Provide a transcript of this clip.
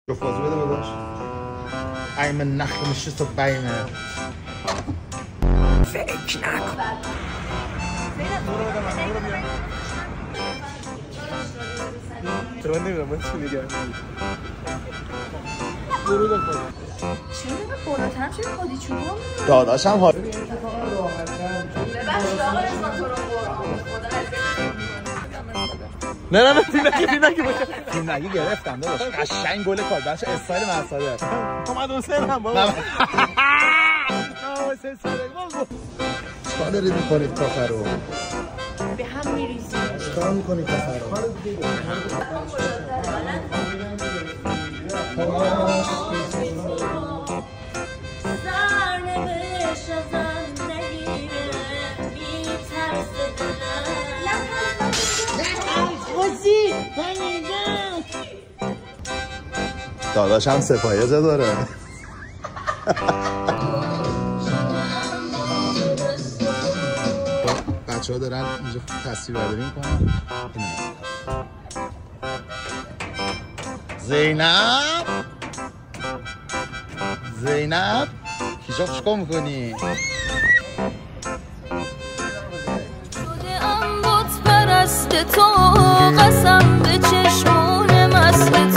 شوف بازی بده داداش. من نخمش تو بایمه. فکر نکن. چرا نمیدونم من چی میگم. چرا به بالاترم چرا خودی چوبا میدونم داداشم حال ببخشید آقا رسان تو رو نه تیم نگی گرفتم داداش. قشنگ گل کار بچه استایل مساله. محمد حسین هم بابا. حسین سالگی. چیکار دارید میکنید کافه رو؟ به هم میریزید. چیکار میکنید کافه رو؟ داداشم سپاهی جا داره. بچه ها دارن اینجا تصویر برداری میکنن. زینب هیجاب چیکار میکنی؟ شده ام بت پرست تو قسم به چشمون مست